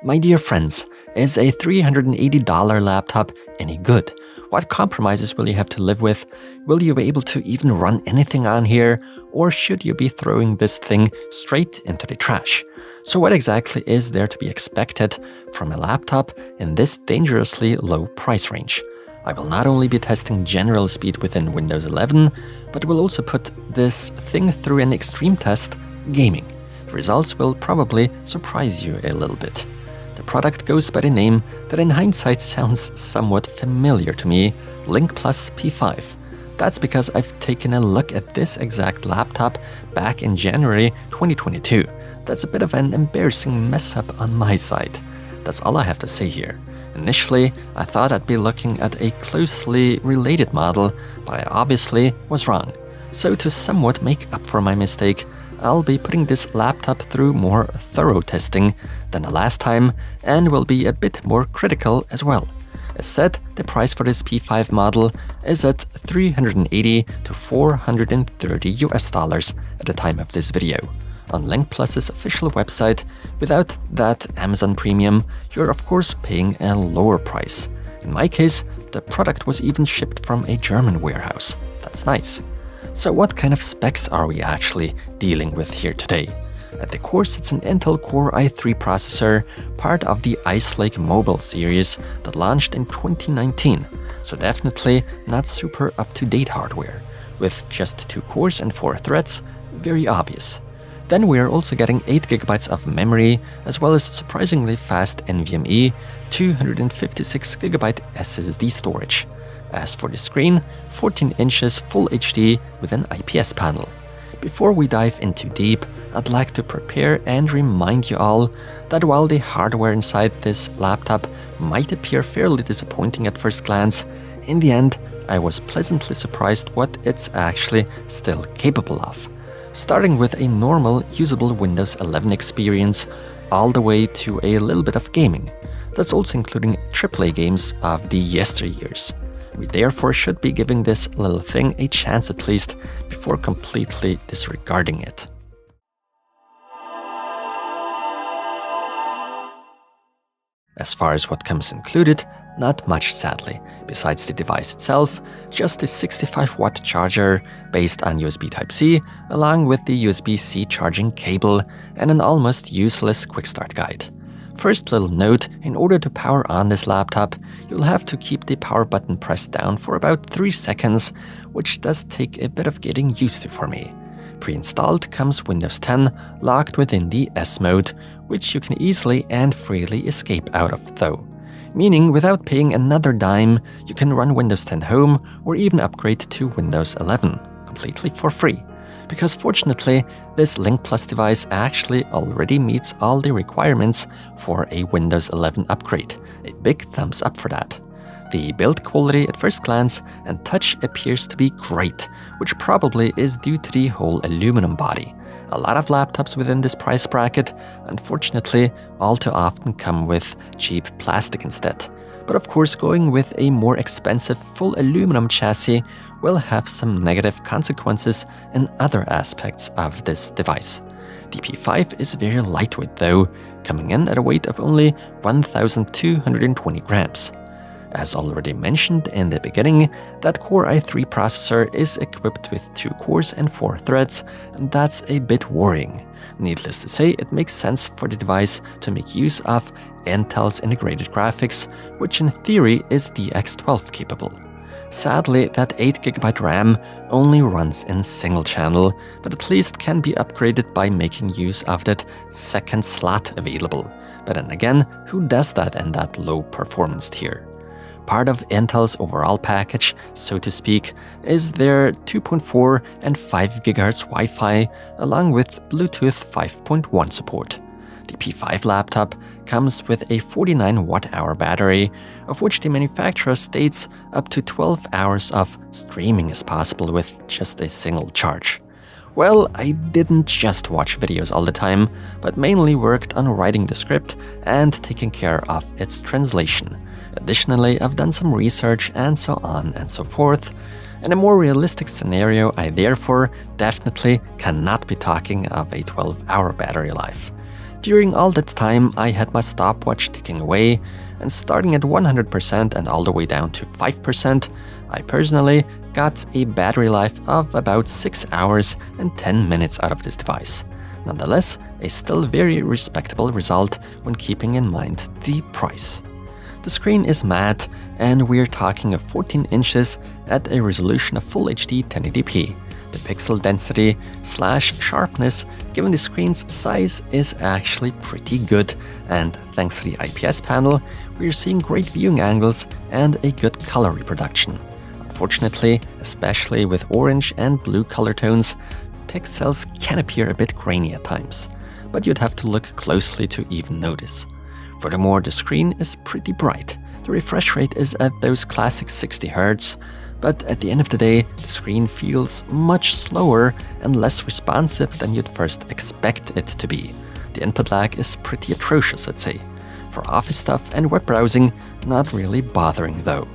My dear friends, is a $380 laptop any good? What compromises will you have to live with? Will you be able to even run anything on here? Or should you be throwing this thing straight into the trash? So what exactly is there to be expected from a laptop in this dangerously low price range? I will not only be testing general speed within Windows 11, but will also put this thing through an extreme test, gaming. The results will probably surprise you a little bit. The product goes by the name that in hindsight sounds somewhat familiar to me, LincPlus P5. That's because I've taken a look at this exact laptop back in January 2022. That's a bit of an embarrassing mess up on my side. That's all I have to say here. Initially, I thought I'd be looking at a closely related model, but I obviously was wrong. So to somewhat make up for my mistake, I'll be putting this laptop through more thorough testing than the last time and will be a bit more critical as well. As said, the price for this P5 model is at $380 to $430 at the time of this video. On LincPlus's official website, without that Amazon Premium, you're of course paying a lower price. In my case, the product was even shipped from a German warehouse. That's nice. So what kind of specs are we actually dealing with here today? At the core sits an Intel Core i3 processor, part of the Ice Lake Mobile series that launched in 2019, so definitely not super up-to-date hardware. With just 2 cores and 4 threads, very obvious. Then we are also getting 8GB of memory, as well as surprisingly fast NVMe, 256GB SSD storage. As for the screen, 14 inches Full HD with an IPS panel. Before we dive in too deep, I'd like to prepare and remind you all that while the hardware inside this laptop might appear fairly disappointing at first glance, in the end, I was pleasantly surprised what it's actually still capable of. Starting with a normal, usable Windows 11 experience, all the way to a little bit of gaming. That's also including AAA games of the yesteryears. We therefore should be giving this little thing a chance at least, before completely disregarding it. As far as what comes included, not much sadly, besides the device itself, just a 65-watt charger based on USB Type-C, along with the USB-C charging cable and an almost useless quick start guide. First little note, in order to power on this laptop, you'll have to keep the power button pressed down for about 3 seconds, which does take a bit of getting used to for me. Pre-installed comes Windows 10, locked within the S mode, which you can easily and freely escape out of though. Meaning without paying another dime, you can run Windows 10 Home or even upgrade to Windows 11, completely for free. Because fortunately, this LincPlus device actually already meets all the requirements for a Windows 11 upgrade. A big thumbs up for that. The build quality at first glance and touch appears to be great, which probably is due to the whole aluminum body. A lot of laptops within this price bracket, unfortunately, all too often come with cheap plastic instead. But of course, going with a more expensive full aluminum chassis will have some negative consequences in other aspects of this device. The P5 is very lightweight though, coming in at a weight of only 1,220 grams. As already mentioned in the beginning, that Core i3 processor is equipped with 2 cores and 4 threads, and that's a bit worrying. Needless to say, it makes sense for the device to make use of Intel's integrated graphics, which in theory is DX12 capable. Sadly, that 8GB RAM only runs in single channel, but at least can be upgraded by making use of that second slot available. But then again, who does that in that low performance tier? Part of Intel's overall package, so to speak, is their 2.4 and 5 GHz Wi-Fi, along with Bluetooth 5.1 support. The P5 laptop comes with a 49 watt-hour battery, of which the manufacturer states up to 12 hours of streaming is possible with just a single charge. Well, I didn't just watch videos all the time, but mainly worked on writing the script and taking care of its translation. Additionally, I've done some research and so on and so forth. In a more realistic scenario, I therefore definitely cannot be talking of a 12-hour battery life. During all that time, I had my stopwatch ticking away, and starting at 100% and all the way down to 5%, I personally got a battery life of about 6 hours and 10 minutes out of this device. Nonetheless, a still very respectable result when keeping in mind the price. The screen is matte, and we're talking of 14 inches at a resolution of Full HD 1080p. The pixel density / sharpness given the screen's size is actually pretty good, and thanks to the IPS panel, we're seeing great viewing angles and a good color reproduction. Unfortunately, especially with orange and blue color tones, pixels can appear a bit grainy at times, but you'd have to look closely to even notice. Furthermore, the screen is pretty bright. The refresh rate is at those classic 60 Hz, but at the end of the day, the screen feels much slower and less responsive than you'd first expect it to be. The input lag is pretty atrocious, I'd say. For office stuff and web browsing, not really bothering though.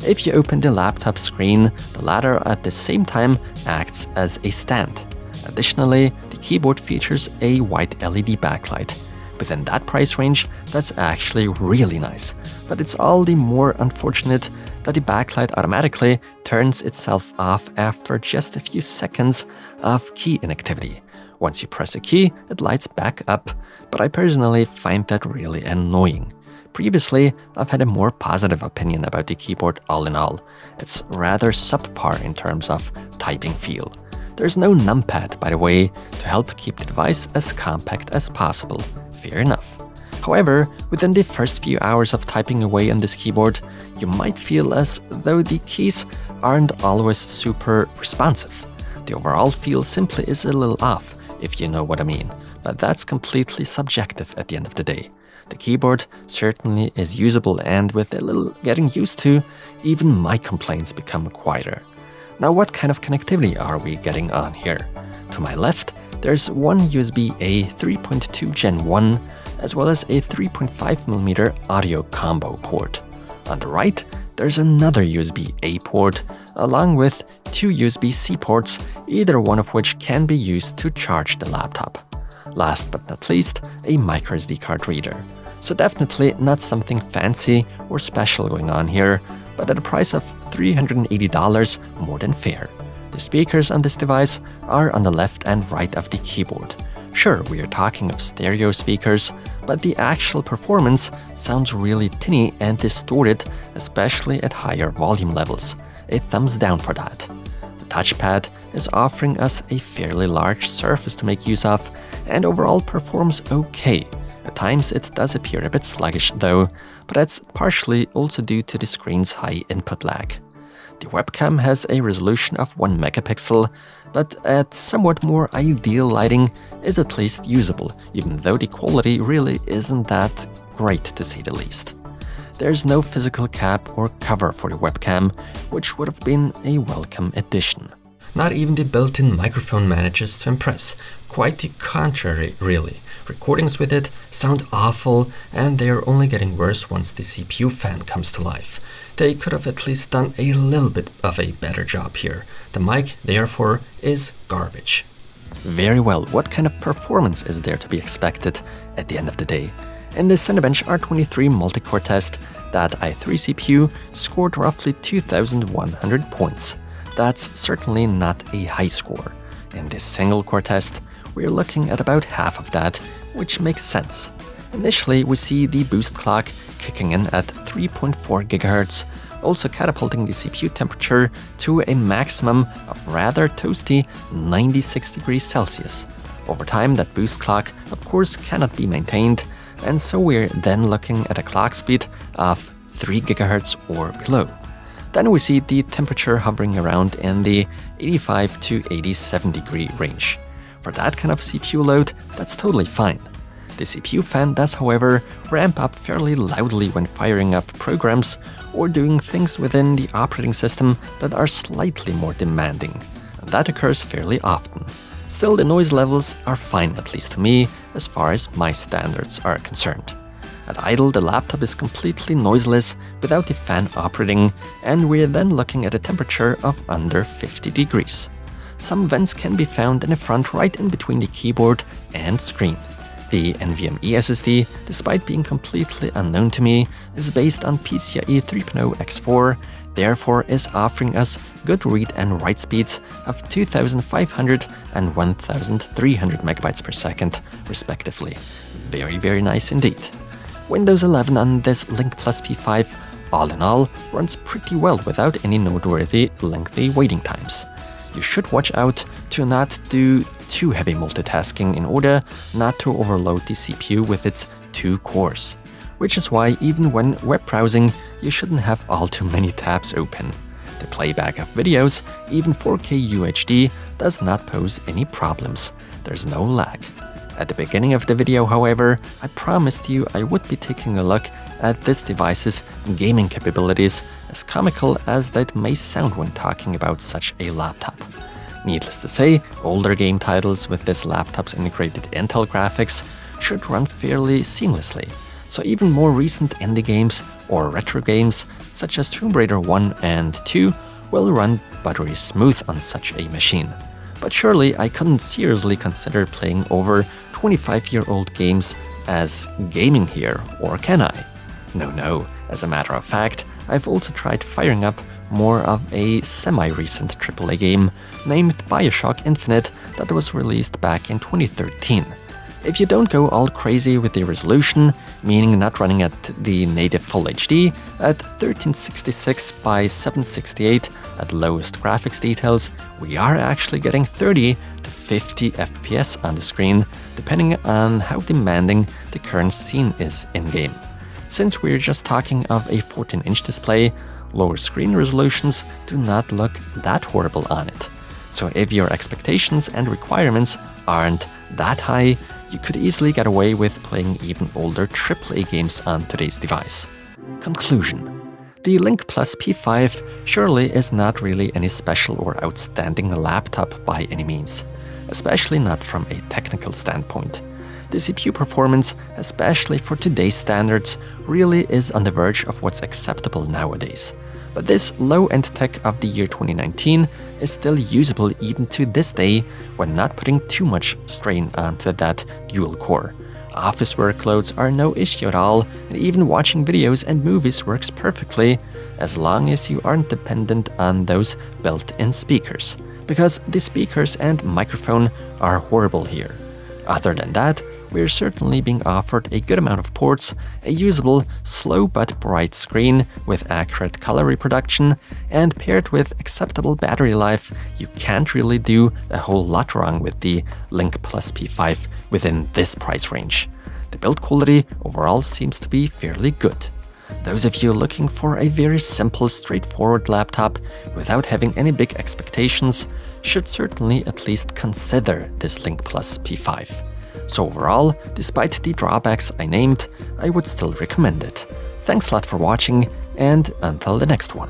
If you open the laptop screen, the latter at the same time acts as a stand. Additionally, the keyboard features a white LED backlight. Within that price range, that's actually really nice, but it's all the more unfortunate that the backlight automatically turns itself off after just a few seconds of key inactivity. Once you press a key, it lights back up, but I personally find that really annoying. Previously, I've had a more positive opinion about the keyboard all in all. It's rather subpar in terms of typing feel. There's no numpad, by the way, to help keep the device as compact as possible. Fair enough. However, within the first few hours of typing away on this keyboard, you might feel as though the keys aren't always super responsive. The overall feel simply is a little off, if you know what I mean, but that's completely subjective at the end of the day. The keyboard certainly is usable, and with a little getting used to, even my complaints become quieter. Now, what kind of connectivity are we getting on here? To my left, there's one USB-A 3.2 Gen 1, as well as a 3.5mm audio combo port. On the right, there's another USB-A port, along with two USB-C ports, either one of which can be used to charge the laptop. Last but not least, a microSD card reader. So definitely not something fancy or special going on here, but at a price of $380, more than fair. The speakers on this device are on the left and right of the keyboard. Sure, we are talking of stereo speakers, but the actual performance sounds really tinny and distorted, especially at higher volume levels. A thumbs down for that. The touchpad is offering us a fairly large surface to make use of, and overall performs okay. At times it does appear a bit sluggish though, but that's partially also due to the screen's high input lag. The webcam has a resolution of 1 megapixel, but at somewhat more ideal lighting is at least usable, even though the quality really isn't that great to say the least. There's no physical cap or cover for the webcam, which would have been a welcome addition. Not even the built-in microphone manages to impress. Quite the contrary, really. Recordings with it sound awful, and they are only getting worse once the CPU fan comes to life. They could have at least done a little bit of a better job here. The mic, therefore, is garbage. Very well, what kind of performance is there to be expected at the end of the day? In the Cinebench R23 multi-core test, that i3 CPU scored roughly 2,100 points. That's certainly not a high score. In this single-core test, we're looking at about half of that, which makes sense. Initially, we see the boost clock kicking in at 3.4 GHz, also catapulting the CPU temperature to a maximum of rather toasty 96 degrees Celsius. Over time, that boost clock, of course, cannot be maintained, and so we're then looking at a clock speed of 3 GHz or below. Then we see the temperature hovering around in the 85 to 87 degree range. For that kind of CPU load, that's totally fine. The CPU fan does, however, ramp up fairly loudly when firing up programs or doing things within the operating system that are slightly more demanding, and that occurs fairly often. Still, the noise levels are fine, at least to me, as far as my standards are concerned. At idle, the laptop is completely noiseless without the fan operating, and we're then looking at a temperature of under 50 degrees. Some vents can be found in the front right in between the keyboard and screen. The NVMe SSD, despite being completely unknown to me, is based on PCIe 3.0 X4, therefore is offering us good read and write speeds of 2500 and 1300 megabytes per second, respectively. Very nice indeed. Windows 11 on this LincPlus P5, all in all, runs pretty well without any noteworthy lengthy waiting times. You should watch out to not do too heavy multitasking in order not to overload the CPU with its 2 cores, which is why even when web browsing, you shouldn't have all too many tabs open. The playback of videos, even 4K UHD, does not pose any problems. There's no lag. At the beginning of the video, however, I promised you I would be taking a look at this device's gaming capabilities, as comical as that may sound when talking about such a laptop. Needless to say, older game titles with this laptop's integrated Intel graphics should run fairly seamlessly, so even more recent indie games or retro games such as Tomb Raider 1 and 2 will run buttery smooth on such a machine. But surely I couldn't seriously consider playing over 25-year-old games as gaming here, or can I? No, as a matter of fact, I've also tried firing up more of a semi-recent AAA game named BioShock Infinite that was released back in 2013. If you don't go all crazy with the resolution, meaning not running at the native Full HD at 1366 by 768 at lowest graphics details, we are actually getting 30 to 50 FPS on the screen, depending on how demanding the current scene is in-game. Since we're just talking of a 14-inch display, lower screen resolutions do not look that horrible on it. So if your expectations and requirements aren't that high, you could easily get away with playing even older AAA games on today's device. Conclusion. The LincPlus P5 surely is not really any special or outstanding laptop by any means, especially not from a technical standpoint. The CPU performance, especially for today's standards, really is on the verge of what's acceptable nowadays. But this low-end tech of the year 2019 is still usable even to this day when not putting too much strain onto that dual core. Office workloads are no issue at all, and even watching videos and movies works perfectly, as long as you aren't dependent on those built-in speakers, because the speakers and microphone are horrible here. Other than that, we're certainly being offered a good amount of ports, a usable, slow but bright screen with accurate color reproduction, and paired with acceptable battery life, you can't really do a whole lot wrong with the LincPlus P5 within this price range. The build quality overall seems to be fairly good. Those of you looking for a very simple, straightforward laptop without having any big expectations should certainly at least consider this LincPlus P5. So overall, despite the drawbacks I named, I would still recommend it. Thanks a lot for watching, and until the next one.